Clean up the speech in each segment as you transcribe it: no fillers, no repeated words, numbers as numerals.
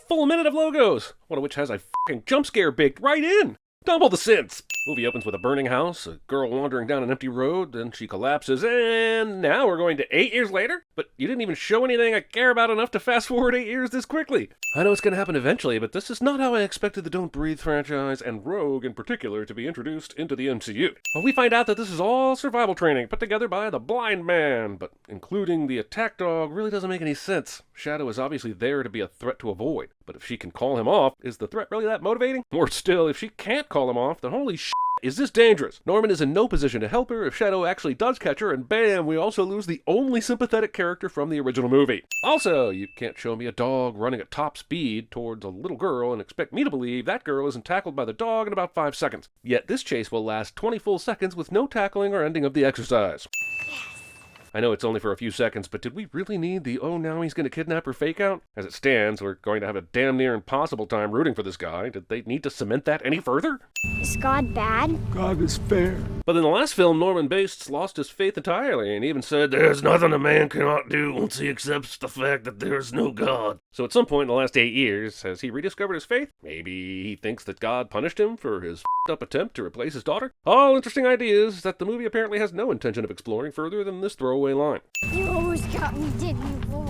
full minute of logos, one of which has a fucking jump scare baked right in. Double the sense. Movie opens with a burning house, a girl wandering down an empty road, then she collapses, and now we're going to 8 years later? But you didn't even show anything I care about enough to fast forward 8 years this quickly. I know it's going to happen eventually, but this is not how I expected the Don't Breathe franchise, and Rogue in particular, to be introduced into the MCU. Well, we find out that this is all survival training put together by the Blind Man, but including the attack dog really doesn't make any sense. Shadow is obviously there to be a threat to avoid, but if she can call him off, is the threat really that motivating? Or still, if she can't call him off, then holy shit, is this dangerous? Norman is in no position to help her if Shadow actually does catch her, and bam, we also lose the only sympathetic character from the original movie. Also, you can't show me a dog running at top speed towards a little girl and expect me to believe that girl isn't tackled by the dog in about 5 seconds. Yet this chase will last 20 full seconds with no tackling or ending of the exercise. I know it's only for a few seconds, but did we really need the "oh, now he's going to kidnap her" fake out? As it stands, we're going to have a damn near impossible time rooting for this guy. Did they need to cement that any further? Is God bad? God is fair. But in the last film, Norman Bates lost his faith entirely and even said, "There's nothing a man cannot do once he accepts the fact that there is no God." So at some point in the last 8 years, has he rediscovered his faith? Maybe he thinks that God punished him for his up attempt to replace his daughter? All interesting ideas that the movie apparently has no intention of exploring further than this throwaway line. You almost got me, didn't you, boy?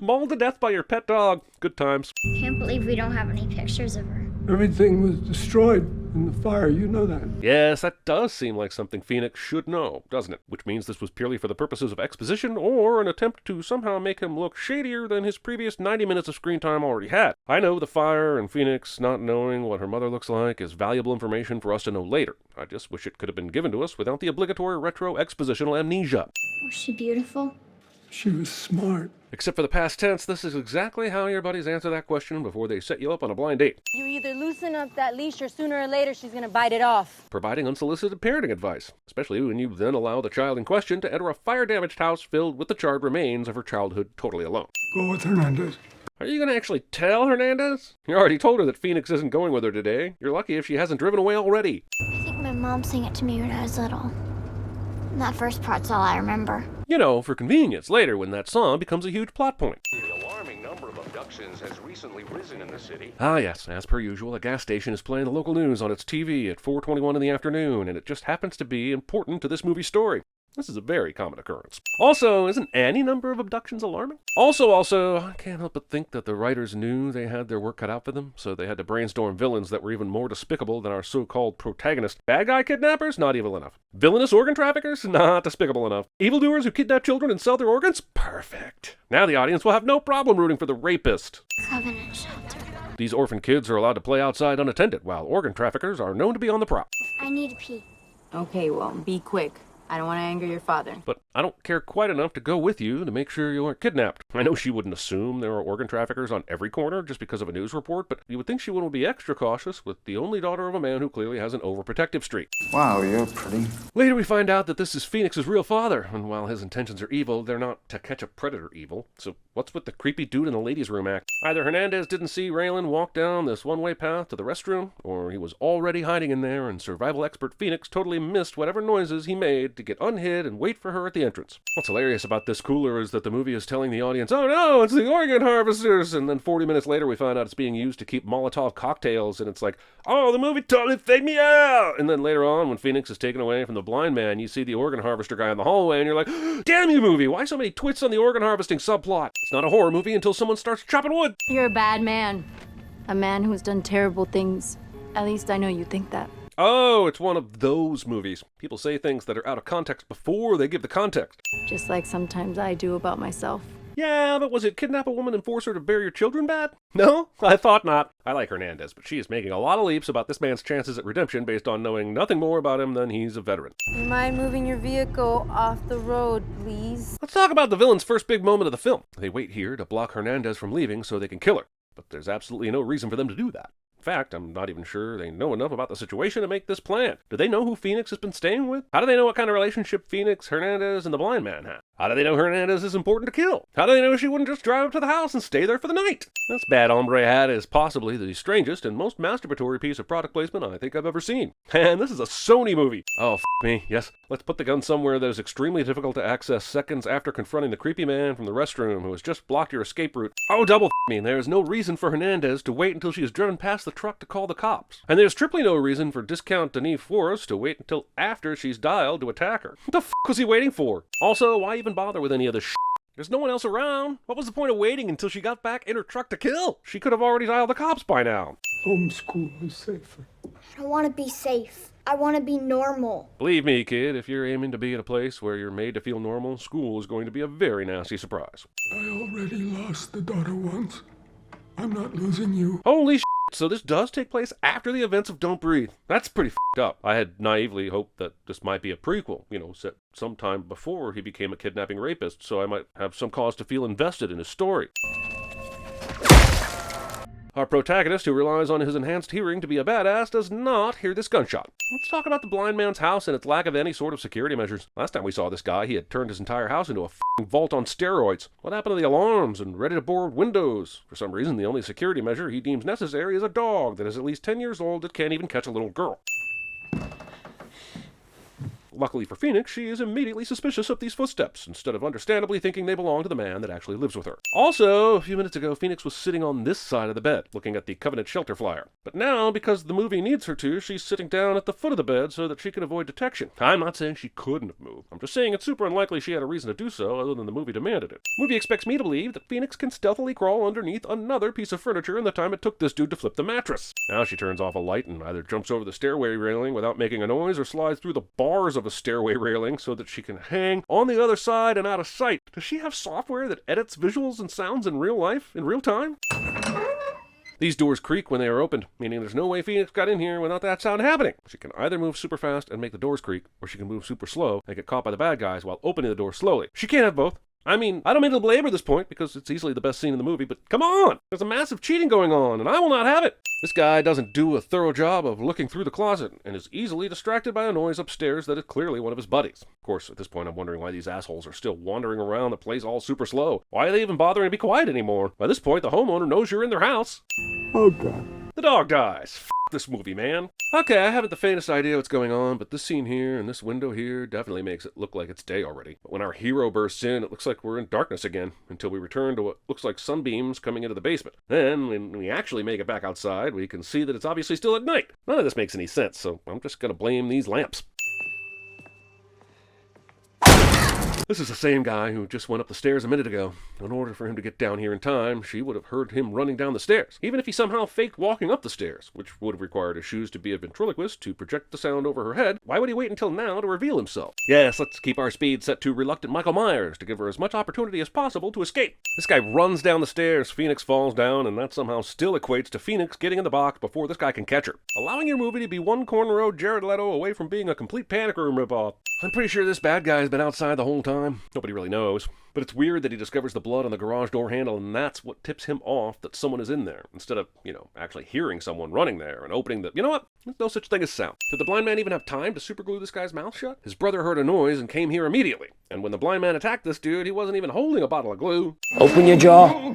Mauled to death by your pet dog. Good times. Can't believe we don't have any pictures of her. Everything was destroyed in the fire, you know that. Yes, that does seem like something Phoenix should know, doesn't it? Which means this was purely for the purposes of exposition or an attempt to somehow make him look shadier than his previous 90 minutes of screen time already had. I know the fire and Phoenix not knowing what her mother looks like is valuable information for us to know later. I just wish it could have been given to us without the obligatory retro expositional amnesia. Was she beautiful? She was smart. Except for the past tense, this is exactly how your buddies answer that question before they set you up on a blind date. You either loosen up that leash or sooner or later she's gonna bite it off. Providing unsolicited parenting advice, especially when you then allow the child in question to enter a fire-damaged house filled with the charred remains of her childhood totally alone. Go with Hernandez. Are you going to actually tell Hernandez? You already told her that Phoenix isn't going with her today. You're lucky if she hasn't driven away already. I think my mom sang it to me when I was little. That first part's all I remember. You know, for convenience later when that song becomes a huge plot point. The alarming number of abductions has recently risen in the city. Ah yes, as per usual, a gas station is playing the local news on its TV at 4:21 in the afternoon, and it just happens to be important to this movie's story. This is a very common occurrence. Also, isn't any number of abductions alarming? Also, I can't help but think that the writers knew they had their work cut out for them, so they had to brainstorm villains that were even more despicable than our so-called protagonist. Bad guy kidnappers? Not evil enough. Villainous organ traffickers? Not despicable enough. Evildoers who kidnap children and sell their organs? Perfect. Now the audience will have no problem rooting for the rapist. Covenant shelter. These orphan kids are allowed to play outside unattended, while organ traffickers are known to be on the prowl. I need to pee. Okay, well, be quick. I don't want to anger your father. But I don't care quite enough to go with you to make sure you aren't kidnapped. I know she wouldn't assume there are organ traffickers on every corner just because of a news report, but you would think she would be extra cautious with the only daughter of a man who clearly has an overprotective streak. Wow, you're pretty. Later we find out that this is Phoenix's real father, and while his intentions are evil, they're not to catch a predator evil. So what's with the creepy dude in the ladies' room act? Either Hernandez didn't see Raylan walk down this one-way path to the restroom, or he was already hiding in there, and survival expert Phoenix totally missed whatever noises he made to get unhid and wait for her at the entrance. What's hilarious about this cooler is that the movie is telling the audience, "Oh no, it's the organ harvesters," and then 40 minutes later we find out it's being used to keep Molotov cocktails, and it's like, oh, the movie totally faked me out! And then later on, when Phoenix is taken away from the blind man, you see the organ harvester guy in the hallway, and you're like, damn you movie, why so many twists on the organ harvesting subplot? It's not a horror movie until someone starts chopping wood. You're a bad man. A man who's done terrible things. At least I know you think that. Oh, it's one of those movies. People say things that are out of context before they give the context. Just like sometimes I do about myself. Yeah, but was it kidnap a woman and force her to bear your children bad? No, I thought not. I like Hernandez, but she is making a lot of leaps about this man's chances at redemption based on knowing nothing more about him than he's a veteran. You mind moving your vehicle off the road, please? Let's talk about the villain's first big moment of the film. They wait here to block Hernandez from leaving so they can kill her, but there's absolutely no reason for them to do that. In fact, I'm not even sure they know enough about the situation to make this plan. Do they know who Phoenix has been staying with? How do they know what kind of relationship Phoenix, Hernandez, and the blind man have? How do they know Hernandez is important to kill? How do they know she wouldn't just drive up to the house and stay there for the night? This bad hombre hat is possibly the strangest and most masturbatory piece of product placement I think I've ever seen. And this is a Sony movie. Oh, f me. Yes, let's put the gun somewhere that is extremely difficult to access seconds after confronting the creepy man from the restroom who has just blocked your escape route. Oh, double f me. There is no reason for Hernandez to wait until she has driven past the truck to call the cops. And there's triply no reason for discount Denise Forrest to wait until after she's dialed to attack her. What the f was he waiting for? Also, why even bother with any of this shit? There's no one else around. What was the point of waiting until she got back in her truck to kill? She could have already dialed the cops by now. Homeschool is safer. I don't want to be safe. I want to be normal. Believe me, kid, if you're aiming to be in a place where you're made to feel normal, school is going to be a very nasty surprise. I already lost the daughter once. I'm not losing you. Holy shit, so this does take place after the events of Don't Breathe. That's pretty f***ed up. I had naively hoped that this might be a prequel, set sometime before he became a kidnapping rapist, so I might have some cause to feel invested in his story. Our protagonist, who relies on his enhanced hearing to be a badass, does not hear this gunshot. Let's talk about the blind man's house and its lack of any sort of security measures. Last time we saw this guy, he had turned his entire house into a f***ing vault on steroids. What happened to the alarms and ready-to-board windows? For some reason, the only security measure he deems necessary is a dog that is at least 10 years old that can't even catch a little girl. Luckily for Phoenix, she is immediately suspicious of these footsteps, instead of understandably thinking they belong to the man that actually lives with her. Also, a few minutes ago, Phoenix was sitting on this side of the bed, looking at the Covenant shelter flyer. But now, because the movie needs her to, she's sitting down at the foot of the bed so that she can avoid detection. I'm not saying she couldn't have moved. I'm just saying it's super unlikely she had a reason to do so, other than the movie demanded it. The movie expects me to believe that Phoenix can stealthily crawl underneath another piece of furniture in the time it took this dude to flip the mattress. Now she turns off a light and either jumps over the stairway railing without making a noise or slides through the bars of a stairway railing so that she can hang on the other side and out of sight. Does she have software that edits visuals and sounds in real life, in real time? These doors creak when they are opened, meaning there's no way Phoenix got in here without that sound happening. She can either move super fast and make the doors creak, or she can move super slow and get caught by the bad guys while opening the door slowly. She can't have both. I mean, I don't mean to belabor this point because it's easily the best scene in the movie, but come on! There's a massive cheating going on, and I will not have it! This guy doesn't do a thorough job of looking through the closet, and is easily distracted by a noise upstairs that is clearly one of his buddies. Of course, at this point I'm wondering why these assholes are still wandering around the place all super slow. Why are they even bothering to be quiet anymore? By this point, the homeowner knows you're in their house. Oh, God. The dog dies. F this movie, man. Okay, I haven't the faintest idea what's going on, but this scene here and this window here definitely makes it look like it's day already. But when our hero bursts in, it looks like we're in darkness again, until we return to what looks like sunbeams coming into the basement. Then, when we actually make it back outside, we can see that it's obviously still at night. None of this makes any sense, so I'm just gonna blame these lamps. This is the same guy who just went up the stairs a minute ago. In order for him to get down here in time, she would have heard him running down the stairs, even if he somehow faked walking up the stairs, which would have required his shoes to be a ventriloquist to project the sound over her head. Why would he wait until now to reveal himself? Yes, let's keep our speed set to reluctant Michael Myers to give her as much opportunity as possible to escape. This guy runs down the stairs, Phoenix falls down, and that somehow still equates to Phoenix getting in the box before this guy can catch her, allowing your movie to be one corner-road Jared Leto away from being a complete Panic Room ripoff. I'm pretty sure this bad guy has been outside the whole time. Nobody really knows. But it's weird that he discovers the blood on the garage door handle, and that's what tips him off that someone is in there, instead of, actually hearing someone running there and opening the... You know what? There's no such thing as sound. Did the blind man even have time to superglue this guy's mouth shut? His brother heard a noise and came here immediately. And when the blind man attacked this dude, he wasn't even holding a bottle of glue. Open your jaw.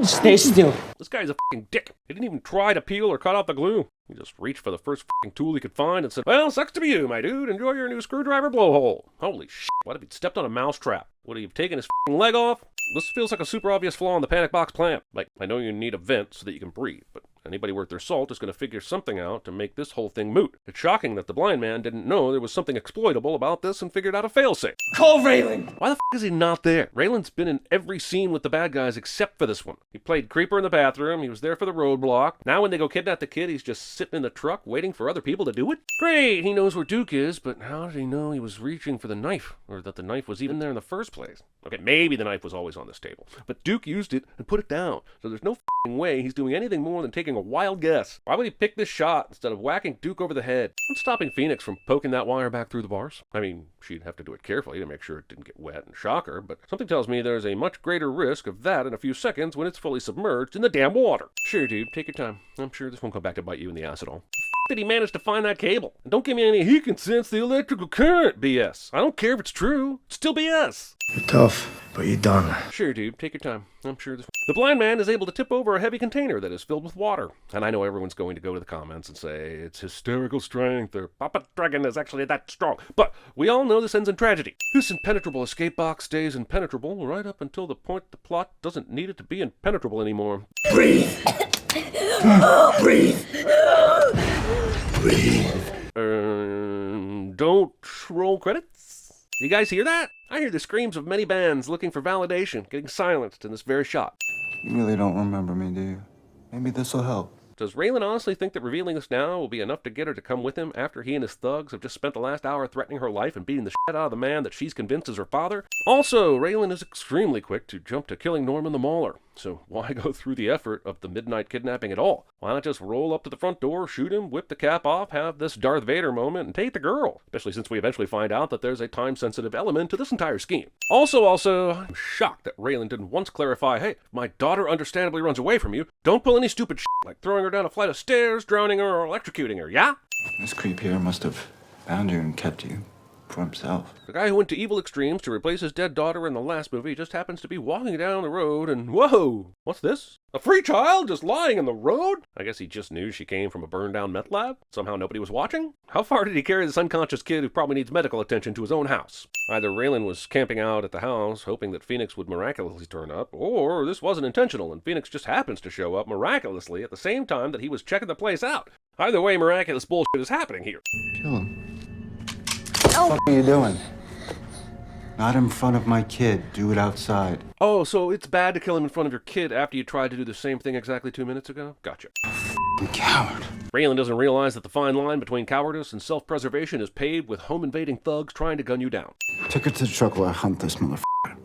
Stay still. This guy's a fucking dick. He didn't even try to peel or cut out the glue. He just reached for the first fucking tool he could find and said, "Well, sucks to be you, my dude. Enjoy your new screwdriver blowhole." Holy shit. What if he'd stepped on a mousetrap? Would he have taken his fucking leg off? This feels like a super obvious flaw in the Panic Box plan. Like, I know you need a vent so that you can breathe, but anybody worth their salt is going to figure something out to make this whole thing moot. It's shocking that the blind man didn't know there was something exploitable about this and figured out a failsafe. Call Raylan. Why the f*** is he not there? Raylan's been in every scene with the bad guys except for this one. He played creeper in the bathroom, he was there for the roadblock. Now when they go kidnap the kid, he's just sitting in the truck waiting for other people to do it? Great, he knows where Duke is, but how did he know he was reaching for the knife? Or that the knife was even there in the first place? Okay, maybe the knife was always on this table, but Duke used it and put it down, so there's no f***ing way he's doing anything more than taking a wild guess. Why would he pick this shot instead of whacking Duke over the head? What's stopping Phoenix from poking that wire back through the bars? I mean, she'd have to do it carefully to make sure it didn't get wet and shock her, but something tells me there's a much greater risk of that in a few seconds when it's fully submerged in the damn water. Sure, dude, take your time. I'm sure this won't come back to bite you in the ass at all. did he manage to find that cable? And don't give me any he can sense the electrical current BS. I don't care if it's true. It's still BS. You're tough, but you're done. Sure, dude. Take your time. I'm sure this... The blind man is able to tip over a heavy container that is filled with water. And I know everyone's going to go to the comments and say, it's hysterical strength, or Papa Dragon is actually that strong. But we all know this ends in tragedy. This impenetrable escape box stays impenetrable right up until the point the plot doesn't need it to be impenetrable anymore. Breathe! Breathe! Breathe! Don't roll credits? You guys hear that? I hear the screams of many bands looking for validation, getting silenced in this very shot. You really don't remember me, do you? Maybe this'll help. Does Raylan honestly think that revealing this now will be enough to get her to come with him after he and his thugs have just spent the last hour threatening her life and beating the shit out of the man that she's convinced is her father? Also, Raylan is extremely quick to jump to killing Norman the Mauler. So why go through the effort of the midnight kidnapping at all? Why not just roll up to the front door, shoot him, whip the cap off, have this Darth Vader moment, and take the girl? Especially since we eventually find out that there's a time-sensitive element to this entire scheme. Also, I'm shocked that Raylan didn't once clarify, hey, my daughter understandably runs away from you. Don't pull any stupid shit like throwing her down a flight of stairs, drowning her, or electrocuting her, yeah? This creep here must have found you and kept you for himself. The guy who went to evil extremes to replace his dead daughter in the last movie just happens to be walking down the road and whoa! What's this? A free child just lying in the road? I guess he just knew she came from a burned down meth lab? Somehow nobody was watching? How far did he carry this unconscious kid who probably needs medical attention to his own house? Either Raylan was camping out at the house hoping that Phoenix would miraculously turn up, or this wasn't intentional and Phoenix just happens to show up miraculously at the same time that he was checking the place out. Either way, miraculous bullshit is happening here. Kill him. What are you doing? Not in front of my kid. Do it outside. Oh, so it's bad to kill him in front of your kid after you tried to do the same thing exactly 2 minutes ago? Gotcha. Coward. Raylan doesn't realize that the fine line between cowardice and self-preservation is paved with home-invading thugs trying to gun you down. Take her to the truck while I hunt this motherfucker.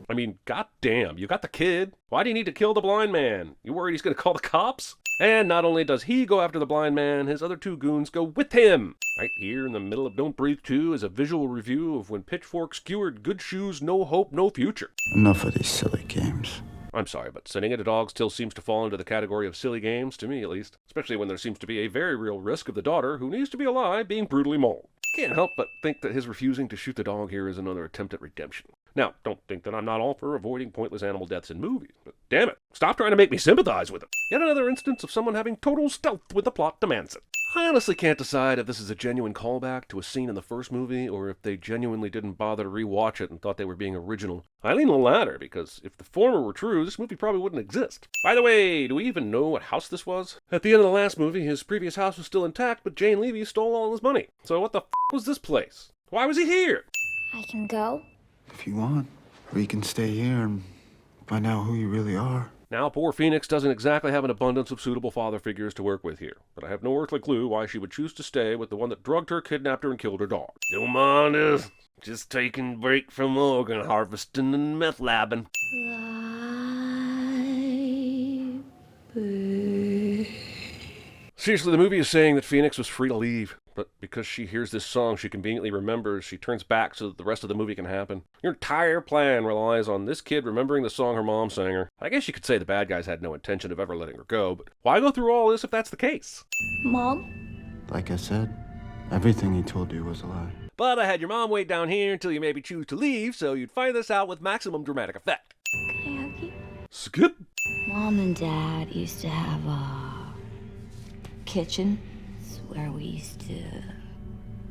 I mean, goddamn, you got the kid. Why do you need to kill the blind man? You worried he's gonna call the cops? And not only does he go after the blind man, his other two goons go with him. Right here in the middle of Don't Breathe 2 is a visual review of when Pitchfork skewered Good Shoes, No Hope, No Future. Enough of these silly games. I'm sorry, but sending it a dog still seems to fall into the category of silly games, to me at least. Especially when there seems to be a very real risk of the daughter, who needs to be alive, being brutally mauled. Can't help but think that his refusing to shoot the dog here is another attempt at redemption. Now, don't think that I'm not all for avoiding pointless animal deaths in movies, but damn it, stop trying to make me sympathize with him. Yet another instance of someone having total stealth when the plot demands it. I honestly can't decide if this is a genuine callback to a scene in the first movie, or if they genuinely didn't bother to rewatch it and thought they were being original. I lean the latter, because if the former were true, this movie probably wouldn't exist. By the way, do we even know what house this was? At the end of the last movie, his previous house was still intact, but Jane Levy stole all his money. So what the f*** was this place? Why was he here? I can go? If you want, or you can stay here and find out who you really are. Now, poor Phoenix doesn't exactly have an abundance of suitable father figures to work with here, but I have no earthly clue why she would choose to stay with the one that drugged her, kidnapped her, and killed her dog. Don't mind us. Just taking a break from organ harvesting and meth labbing. Seriously, the movie is saying that Phoenix was free to leave, but because she hears this song she conveniently remembers, she turns back so that the rest of the movie can happen. Your entire plan relies on this kid remembering the song her mom sang her. I guess you could say the bad guys had no intention of ever letting her go, but why go through all this if that's the case? Mom? Like I said, everything he told you was a lie. But I had your mom wait down here until you maybe choose to leave, so you'd find this out with maximum dramatic effect. Can I hug you? Skip. Mom and Dad used to have a kitchen. It's where we used to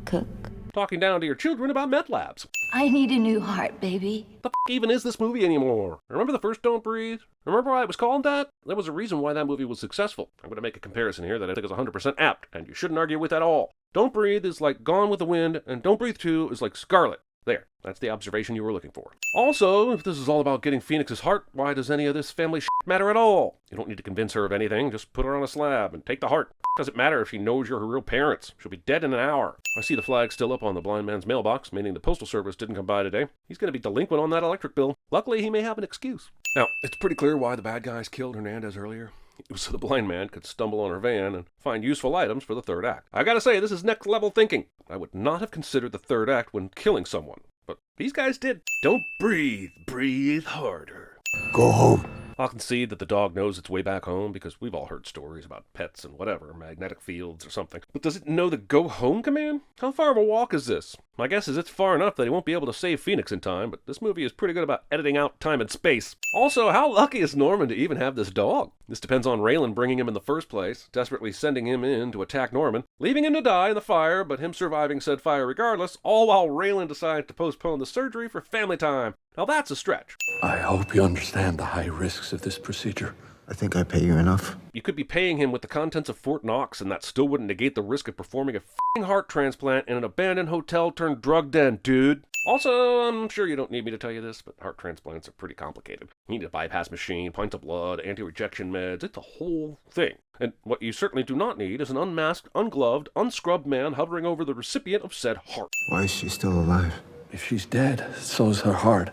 cook. Talking down to your children about meth labs. I need a new heart, baby. The f*** even is this movie anymore? Remember the first Don't Breathe? Remember why it was called that? There was a reason why that movie was successful. I'm going to make a comparison here that I think is 100% apt, and you shouldn't argue with at all. Don't Breathe is like Gone with the Wind, and Don't Breathe 2 is like Scarlet. There, that's the observation you were looking for. Also, if this is all about getting Phoenix's heart, why does any of this family shit matter at all? You don't need to convince her of anything, just put her on a slab and take the heart. Doesn't matter if she knows you're her real parents. She'll be dead in an hour. I see the flag still up on the blind man's mailbox, meaning the postal service didn't come by today. He's going to be delinquent on that electric bill. Luckily, he may have an excuse. Now, it's pretty clear why the bad guys killed Hernandez earlier. It was so the blind man could stumble on her van and find useful items for the third act. I gotta say, this is next level thinking. I would not have considered the third act when killing someone, but these guys did. Don't breathe, breathe harder. Go home. I'll concede that the dog knows its way back home because we've all heard stories about pets and whatever, magnetic fields or something. But does it know the go home command? How far of a walk is this? My guess is it's far enough that he won't be able to save Phoenix in time, but this movie is pretty good about editing out time and space. Also, how lucky is Norman to even have this dog? This depends on Raylan bringing him in the first place, desperately sending him in to attack Norman, leaving him to die in the fire, but him surviving said fire regardless, all while Raylan decides to postpone the surgery for family time. Now that's a stretch. I hope you understand the high risks of this procedure. I think I pay you enough. You could be paying him with the contents of Fort Knox, and that still wouldn't negate the risk of performing a f***ing heart transplant in an abandoned hotel turned drug den, dude. Also, I'm sure you don't need me to tell you this, but heart transplants are pretty complicated. You need a bypass machine, pints of blood, anti-rejection meds, it's a whole thing. And what you certainly do not need is an unmasked, ungloved, unscrubbed man hovering over the recipient of said heart. Why is she still alive? If she's dead, so is her heart.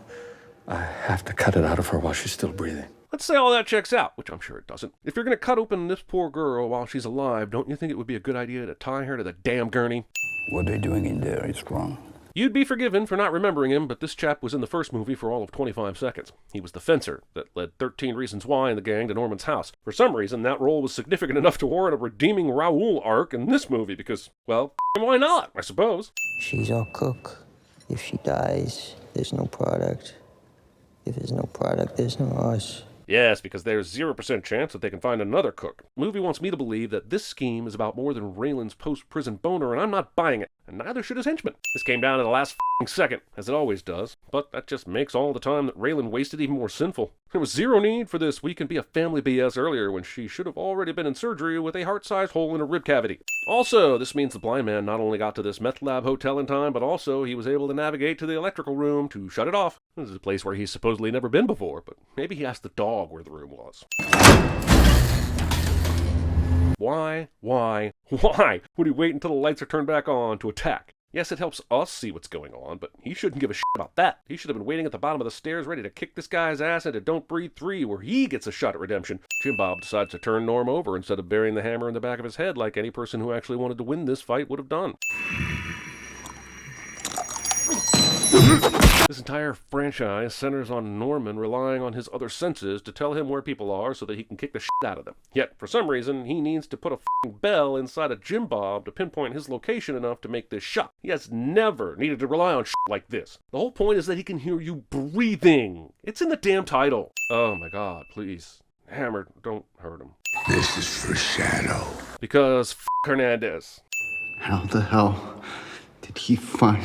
I have to cut it out of her while she's still breathing. Let's say all that checks out, which I'm sure it doesn't. If you're going to cut open this poor girl while she's alive, don't you think it would be a good idea to tie her to the damn gurney? What they're doing in there is wrong. You'd be forgiven for not remembering him, but this chap was in the first movie for all of 25 seconds. He was the fencer that led 13 Reasons Why and the gang to Norman's house. For some reason, that role was significant enough to warrant a redeeming Raoul arc in this movie because, well, why not, I suppose? She's our cook. If she dies, there's no product. If there's no product, there's no us. Yes, because there's 0% chance that they can find another cook. The movie wants me to believe that this scheme is about more than Raylan's post-prison boner, and I'm not buying it, and neither should his henchmen. This came down to the last second, as it always does, but that just makes all the time that Raylan wasted even more sinful. There was zero need for this "we can be a family" BS earlier when she should have already been in surgery with a heart-sized hole in her rib cavity. Also, this means the blind man not only got to this meth lab hotel in time, but also he was able to navigate to the electrical room to shut it off. This is a place where he's supposedly never been before, but maybe he asked the dog where the room was. Why would he wait until the lights are turned back on to attack? Yes, it helps us see what's going on, but he shouldn't give a shit about that. He should have been waiting at the bottom of the stairs ready to kick this guy's ass into Don't Breathe 3, where he gets a shot at redemption. Jim Bob decides to turn Norm over instead of burying the hammer in the back of his head like any person who actually wanted to win this fight would have done. This entire franchise centers on Norman relying on his other senses to tell him where people are so that he can kick the shit out of them. Yet, for some reason, he needs to put a f***ing bell inside a Jim Bob to pinpoint his location enough to make this shot. He has never needed to rely on shit like this. The whole point is that he can hear you breathing. It's in the damn title. Oh my god, please. Hammer, don't hurt him. This is for Shadow. Because f*** Hernandez. How the hell did he find...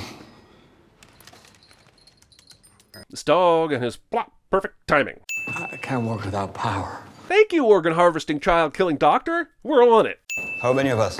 This dog and his plop perfect timing. I can't work without power. Thank you, organ harvesting child killing doctor. We're on it. How many of us?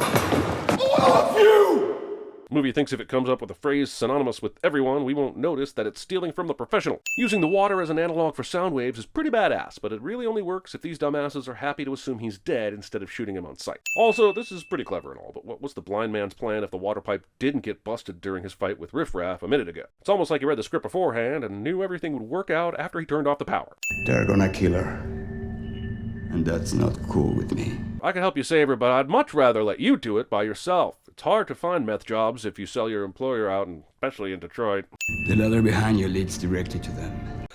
Movie thinks if it comes up with a phrase synonymous with everyone, we won't notice that it's stealing from the professional. Using the water as an analog for sound waves is pretty badass, but it really only works if these dumbasses are happy to assume he's dead instead of shooting him on sight. Also, this is pretty clever and all, but what was the blind man's plan if the water pipe didn't get busted during his fight with Riff Raff a minute ago? It's almost like he read the script beforehand and knew everything would work out after he turned off the power. They're gonna kill her. And that's not cool with me. I can help you save her, but I'd much rather let you do it by yourself. It's hard to find meth jobs if you sell your employer out, and especially in Detroit. The ladder behind you leads directly to them.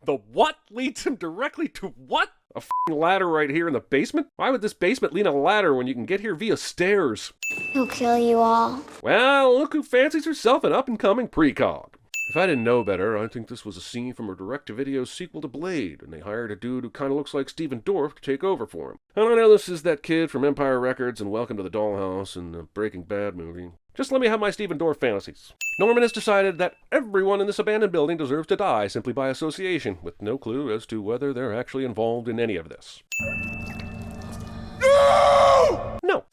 The what leads him directly to what? A f***ing ladder right here in the basement? Why would this basement lead a ladder when you can get here via stairs? He'll kill you all. Well, look who fancies herself an up-and-coming precog. If I didn't know better, I think this was a scene from a direct-to-video sequel to Blade, and they hired a dude who kind of looks like Steven Dorff to take over for him. And I know this is that kid from Empire Records and Welcome to the Dollhouse and the Breaking Bad movie. Just let me have my Steven Dorff fantasies. Norman has decided that everyone in this abandoned building deserves to die simply by association, with no clue as to whether they're actually involved in any of this. No!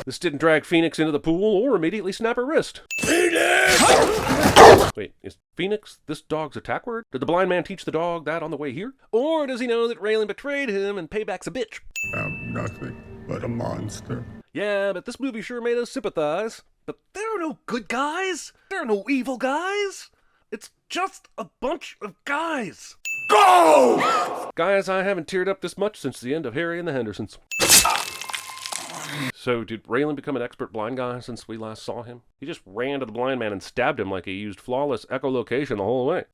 This didn't drag Phoenix into the pool or immediately snap her wrist. Phoenix! Wait, is Phoenix this dog's attack word? Did the blind man teach the dog that on the way here? Or does he know that Raylan betrayed him and payback's a bitch? I'm nothing but a monster. Yeah, but this movie sure made us sympathize. But there are no good guys. There are no evil guys. It's just a bunch of guys. Go! Guys, I haven't teared up this much since the end of Harry and the Hendersons. So, did Raylan become an expert blind guy since we last saw him? He just ran to the blind man and stabbed him like he used flawless echolocation the whole way.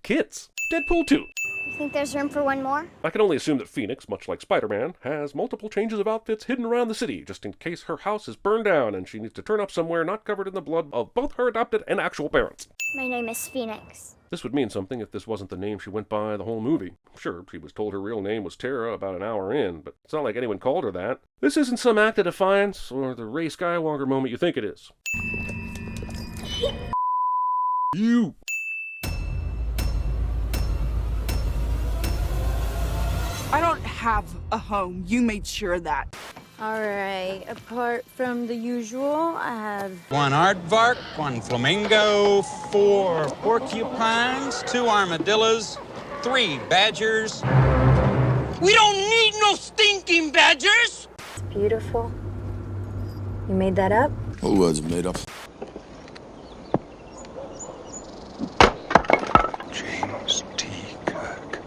kids. Deadpool 2. You think there's room for one more? I can only assume that Phoenix, much like Spider-Man, has multiple changes of outfits hidden around the city, just in case her house is burned down and she needs to turn up somewhere not covered in the blood of both her adopted and actual parents. My name is Phoenix. This would mean something if this wasn't the name she went by the whole movie. Sure, she was told her real name was Tara about an hour in, but it's not like anyone called her that. This isn't some act of defiance or the Rey Skywalker moment you think it is. You! I don't have a home. You made sure of that. All right, apart from the usual, I have 1 aardvark, 1 flamingo, 4 porcupines, 2 armadillos, 3 badgers. We don't need no stinking badgers! It's beautiful. You made that up? All words are made up. James T. Kirk.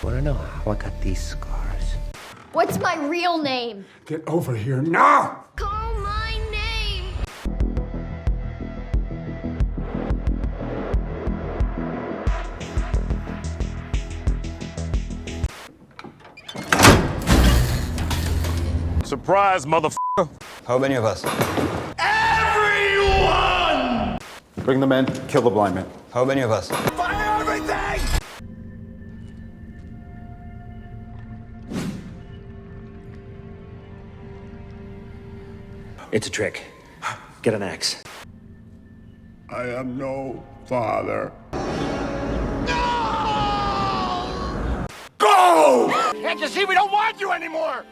Wanna know how I got these scars? What's my real name? Get over here now! Call my name! Surprise, motherfucker! How many of us? Everyone! Bring the men, kill the blind man. How many of us? Fire everything! It's a trick. Get an axe. I am no father. Go! Can't you see we don't want you anymore?